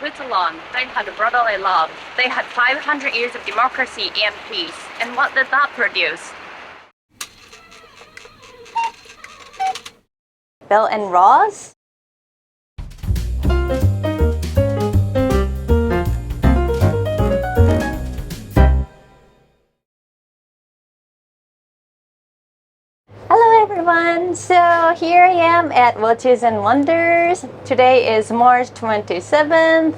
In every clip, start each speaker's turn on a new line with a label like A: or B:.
A: Switzerland, they had brotherly love. They had 500 years of democracy and peace. And what did that produce?
B: Bell and Ross? Hello everyone! So here I am at Watches and Wonders. Today is March 27th.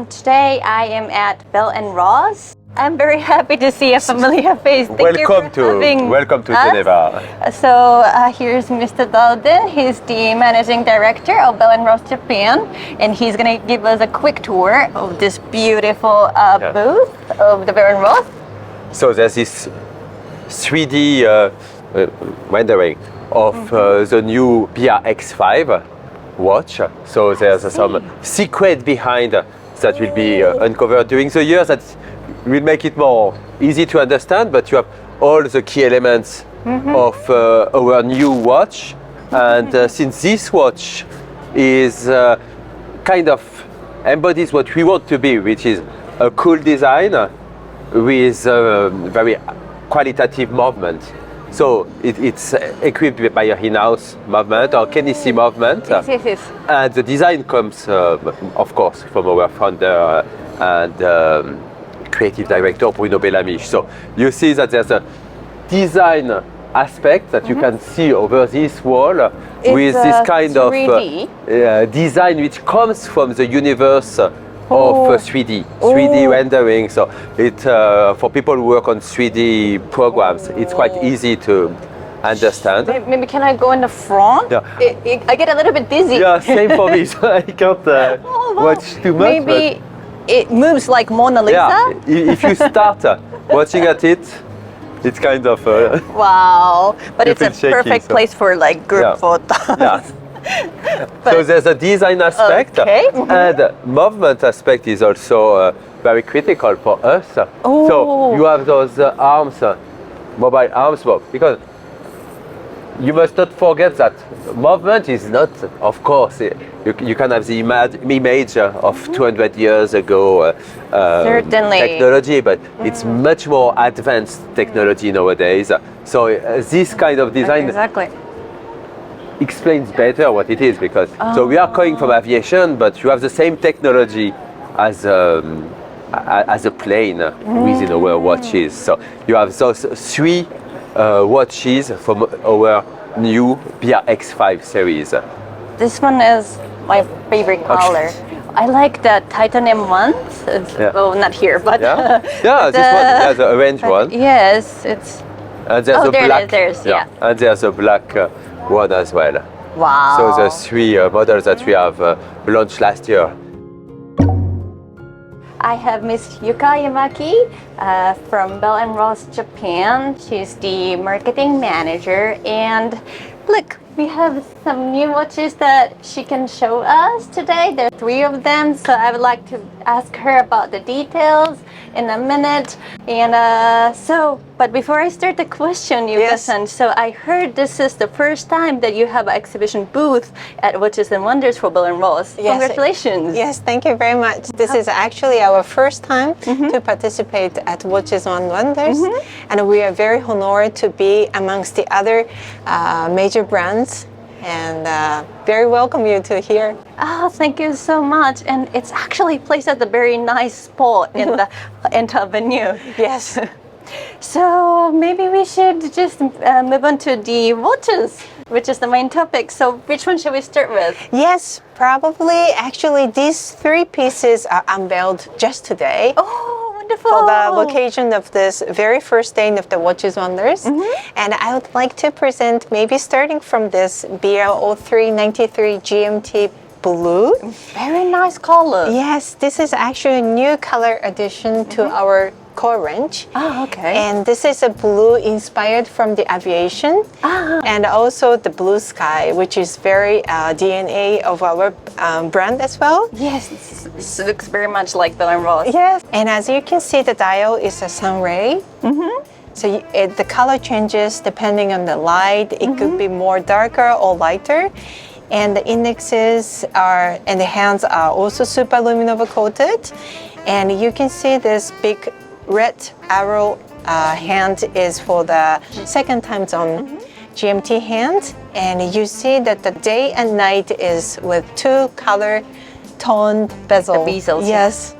B: Today I am at Bell and Ross. I'm very happy to see a familiar face.
C: Welcome to Geneva.
B: So here's Mr. Dalden. He's the managing director of Bell and Ross Japan, and he's gonna give us a quick tour of this beautiful booth of the Bell and Ross.
C: So there's this 3D rendering of the new BRX5 watch. So there's some secret behind that will be uncovered during the year that will make it more easy to understand, but you have all the key elements of our new watch. And since this watch is kind of embodies what we want to be, which is a cool design with very qualitative movement. So it's equipped by a in-house movement or Kenissi movement.
B: Yes.
C: And the design comes, of course, from our founder and creative director, Bruno Bellamy. So you see that there's a design aspect that you can see over this wall with this kind
B: 3D.
C: of design which comes from the universe of 3D rendering. So it for people who work on 3D programs, it's quite easy to understand.
B: Maybe can I go in the front?
C: Yeah.
B: I get a little bit dizzy.
C: Yeah, same for me. So I can't watch too much.
B: Maybe it moves like Mona Lisa.
C: Yeah, if you start watching at it, it's kind of
B: wow, but it's a
C: shaky,
B: perfect place for like group photos.
C: Yeah. So there's a design aspect, and movement aspect is also very critical for us. So you have those arms, mobile arms, because you must not forget that movement is not, of course, you can have the image of 200 years ago technology, but it's much more advanced technology nowadays. So this kind of design explains better what it is, because so we are coming from aviation, but you have the same technology as a plane within our watches. So you have those three watches from our new BRX5 series.
B: This one is my favorite color. I like the titanium ones. Well, not here, but
C: this one has an orange one.
B: Yes, it's.
C: And there's a black. And there's a black one as well.
B: Wow.
C: So the three models that we have launched last year.
B: I have Miss Yuka Yamaki from Bell & Ross Japan. She's the marketing manager. And look, we have some new watches that she can show us today. There are 3 of them, so I would like to ask her about the details in a minute. And but before I start the question, Yuka-san, so I heard this is the first time that you have an exhibition booth at Watches and Wonders for Bell & Ross. Yes. Congratulations.
D: Yes, thank you very much. This is actually our first time to participate at Watches and Wonders, and we are very honored to be amongst the other major brands, and very welcome you to here.
B: Oh, thank you so much. And it's actually placed at a very nice spot in the venue.
D: Yes.
B: So maybe we should just move on to the watches, which is the main topic. So which one should we start with?
D: Yes, probably. Actually, these 3 pieces are unveiled just today.
B: Oh, wonderful.
D: For the occasion of this very first day of the Watches Wonders. And I would like to present, maybe starting from this BL0393 GMT Blue.
B: Very nice color.
D: Yes, this is actually a new color addition to our core range.
B: Oh, okay.
D: And this is a blue inspired from the aviation, and also the blue sky, which is very DNA of our brand as well.
B: Yes, it looks very much like Bell & Ross.
D: Yes, and as you can see, the dial is a sun ray. So the color changes depending on the light. It could be more darker or lighter. and the indexes are and the hands are also super luminova coated. And you can see this big red arrow hand is for the second time zone GMT hand, and you see that the day and night is with two color toned bezel.
B: The bezels,
D: yes.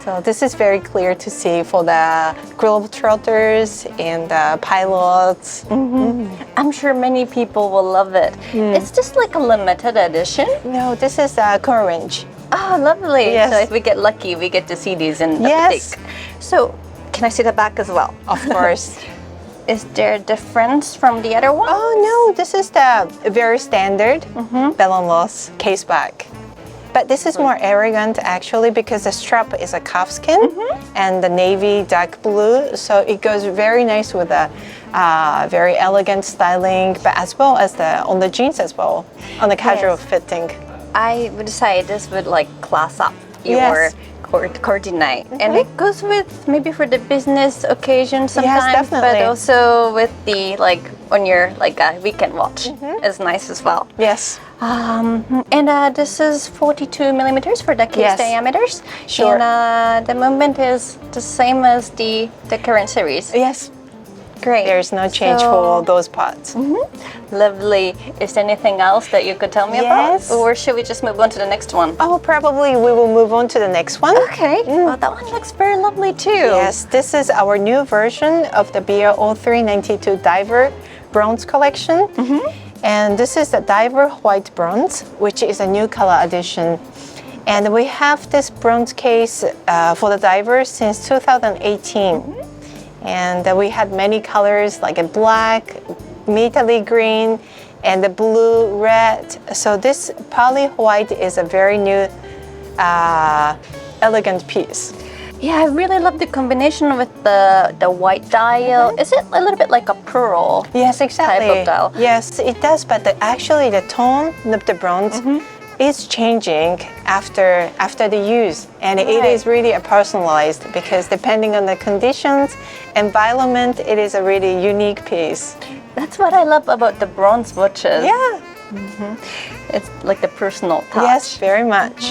D: So this is very clear to see for the globetrotters and the pilots.
B: I'm sure many people will love it. It's just like a limited edition.
D: No, this is the current range.
B: Oh, lovely.
D: Yes.
B: So if we get lucky, we get to see these in the
D: Yes.
B: boutique. So can I see the back as well?
D: Of course.
B: Is there a difference from the other one?
D: Oh no, this is the very standard Bell & Ross case back. But this is more elegant actually because the strap is a calfskin and the navy dark blue, so it goes very nice with the very elegant styling, but as well as on the jeans as well, on the casual fitting.
B: I would say this would like class up your
D: Yes.
B: coordinate, and it goes with maybe for the business occasion sometimes, but
D: definitely.
B: also with the like on your like a weekend watch is nice as well.
D: Yes.
B: And this is 42 millimeters for the case
D: Yes.
B: diameters.
D: Sure.
B: And the movement is the same as the current series.
D: Yes.
B: Great.
D: There's no change
B: So-
D: for those parts.
B: Lovely. Is there anything else that you could tell me
D: Yes.
B: about? Or should we just move on to the next one?
D: Oh, probably we will move on to the next one.
B: Okay. Well, that one looks very lovely too.
D: Yes, this is our new version of the BR0392 Diver Bronze collection. And this is the Diver White Bronze, which is a new color addition. And we have this bronze case for the diver since 2018. And we had many colors like a black, metallic green, and the blue, red. So this poly white is a very new, elegant piece.
B: Yeah, I really love the combination with the white dial. Is it a little bit like a pearl?
D: Yes, exactly.
B: Type of dial.
D: Yes, it does. But actually, the tone of the bronze is changing after the use, and it
B: Right.
D: is really a personalized because depending on the conditions, environment, it is a really unique piece.
B: That's what I love about the bronze watches.
D: Yeah.
B: It's like the personal touch.
D: Yes, very much.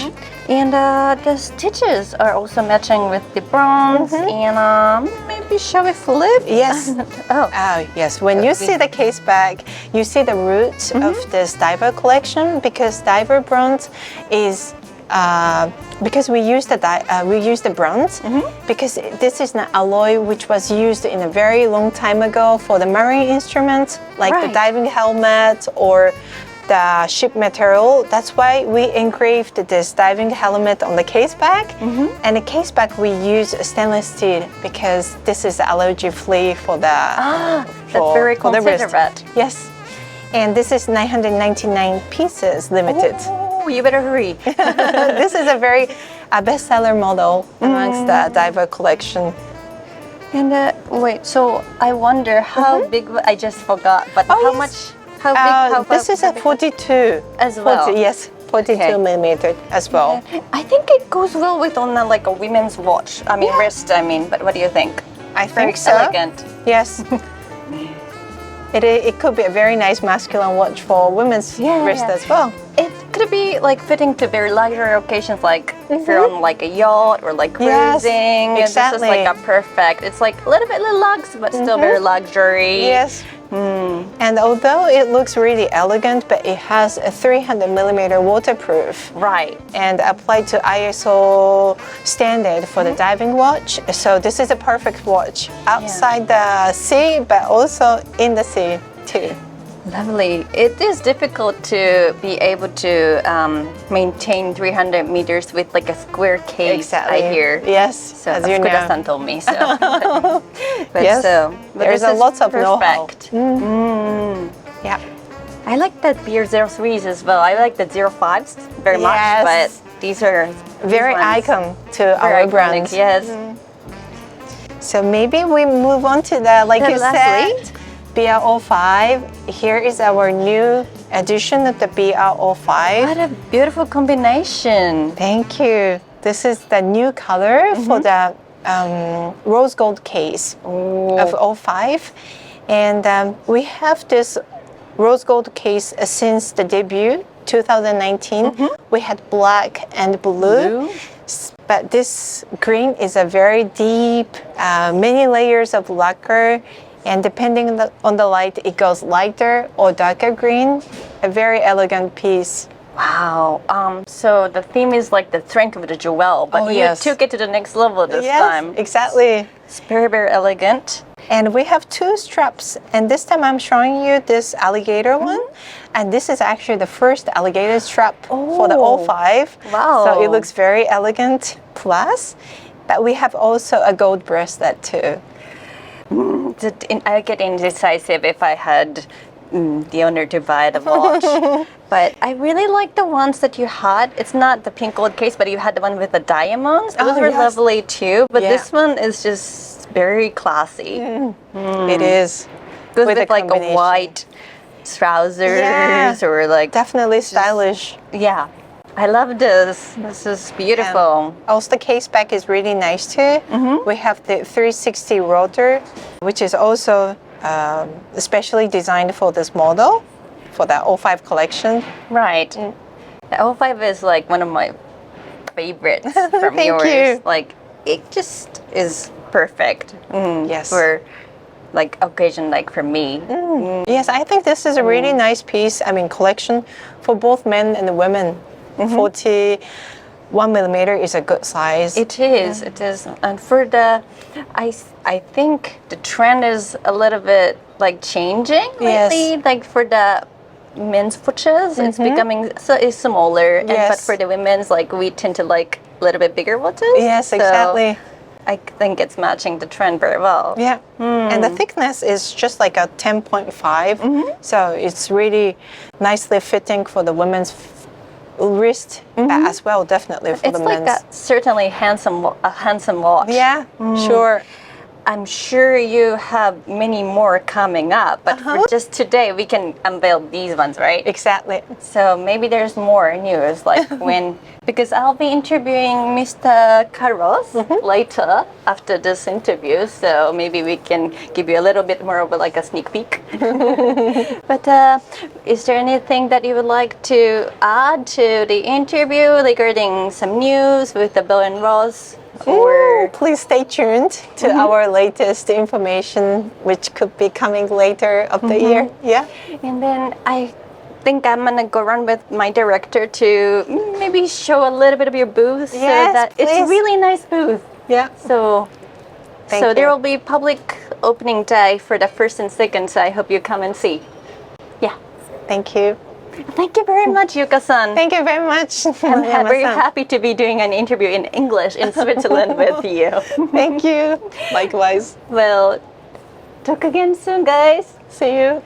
B: And the stitches are also matching with the bronze. And maybe shall we flip?
D: Yes.
B: Oh.
D: Oh, yes. When you see the case back, you see the roots of this diver collection because diver bronze is because we use the bronze because this is an alloy which was used in a very long time ago for the marine instruments like the
B: Right.
D: diving helmet or the ship material. That's why we engraved this diving helmet on the case back. And the case back we use stainless steel because this is allergy free for the
B: That's very
D: for the wrist.
B: considerate.
D: Yes. And this is 999 pieces limited.
B: Oh, you better hurry.
D: This is a bestseller model amongst the diver collection.
B: And wait, so I wonder how big, I just forgot, but how
D: yes.
B: much, how big, how
D: This is a
B: big-
D: 42
B: As well?
D: yes, 42
B: Okay.
D: millimeter as well.
B: I think it goes well with on like a women's watch. I mean, wrist, but what do you think?
D: I
B: Very
D: think so.
B: elegant.
D: Yes. It could be a very nice masculine watch for women's wrist as well.
B: It could be like fitting to very luxury occasions, like if you're on like a yacht or like
D: Yes,
B: cruising. This is
D: exactly.
B: like a perfect. It's like a little bit luxe, but still very luxury.
D: Yes. And although it looks really elegant, but it has a 300 millimeter waterproof.
B: Right.
D: And applied to ISO standard for the diving watch. So this is a perfect watch outside the sea, but also in the sea too.
B: Lovely. It is difficult to be able to maintain 300 meters with like a square case.
D: Exactly.
B: I hear.
D: Yes,
B: So
D: as you know.
B: Fukuda-san told me. So. but
D: Yes,
B: but
D: there's
B: this
D: a
B: is
D: lot of know-how.
B: perfect.
D: Yeah.
B: I like that beer 03s as well. I like the 05s very much,
D: Yes.
B: but these are
D: Very
B: these ones,
D: icon to
B: very
D: our
B: iconic,
D: brand.
B: Yes.
D: So maybe we move on to the, like
B: The
D: you
B: last
D: said, BR05. Here is our new edition of the BR05.
B: What a beautiful combination.
D: Thank you. This is the new color for the rose gold case of 05. And we have this rose gold case since the debut 2019, we had black and blue. But this green is a very deep, many layers of lacquer, and depending on the light, it goes lighter or darker green. A very elegant piece.
B: Wow. So the theme is like the strength of the jewel, but you
D: yes.
B: took it to the next level this
D: Yes,
B: time.
D: exactly.
B: It's very, very elegant.
D: And we have two straps, and this time I'm showing you this alligator one, and this is actually the first alligator strap for the
B: Oh.
D: 05.
B: Wow.
D: So it looks very elegant. Plus, but we have also a gold bracelet too.
B: I get indecisive if I had the honor to buy the watch. But I really like the ones that you had. It's not the pink gold case, but you had the one with the diamonds. Those were
D: yes.
B: lovely too. But
D: Yeah.
B: this one is just very classy.
D: It is.
B: Goes
D: With
B: with
D: the
B: like a
D: combination.
B: white trousers
D: Yeah.
B: or like
D: Definitely stylish.
B: yeah. I love this. This is beautiful.
D: Also, the case back is really nice too. We have the 360 rotor, which is also especially designed for this model, for the 05 collection.
B: Right. The 05 is like one of my favorites from
D: Thank
B: yours.
D: you.
B: Like it just is perfect
D: Yes.
B: for like occasion like for me.
D: Yes, I think this is a really nice piece. I mean, collection for both men and women. 41 millimeter is a good size.
B: It is. It is. And for the, I think the trend is a little bit like changing lately.
D: Yes.
B: Like for the men's watches, it's becoming so it's smaller. And, but
D: Yes.
B: for the women's, like we tend to like a little bit bigger watches.
D: Yes,
B: So
D: exactly.
B: I think it's matching the trend very well.
D: Yeah, and the thickness is just like a 10.5, so it's really nicely fitting for the women's wrist as well, definitely for
B: It's
D: the
B: like
D: men's.
B: a certainly a handsome watch.
D: Yeah, sure.
B: I'm sure you have many more coming up, but for just today we can unveil these ones, right?
D: Exactly.
B: So maybe there's more news, like when, because I'll be interviewing Mr. Carlos later after this interview, so maybe we can give you a little bit more of like a sneak peek. But is there anything that you would like to add to the interview regarding some news with the Bell and Ross? Or
D: Please stay tuned to our latest information, which could be coming later of the year. Yeah.
B: and then I think I'm gonna go run with my director to maybe show a little bit of your booth, so
D: Yes,
B: that it's a
D: please.
B: really nice booth.
D: Yeah.
B: So,
D: Thank
B: there
D: you.
B: will be public opening day for the 1st and 2nd. So I hope you come and see. Yeah.
D: Thank you.
B: Thank you very much, Yuka-san.
D: Thank you very much.
B: I'm very
D: Yama-san.
B: happy to be doing an interview in English in Switzerland with you.
D: Thank you. Likewise.
B: Well, talk again soon, guys.
D: See you.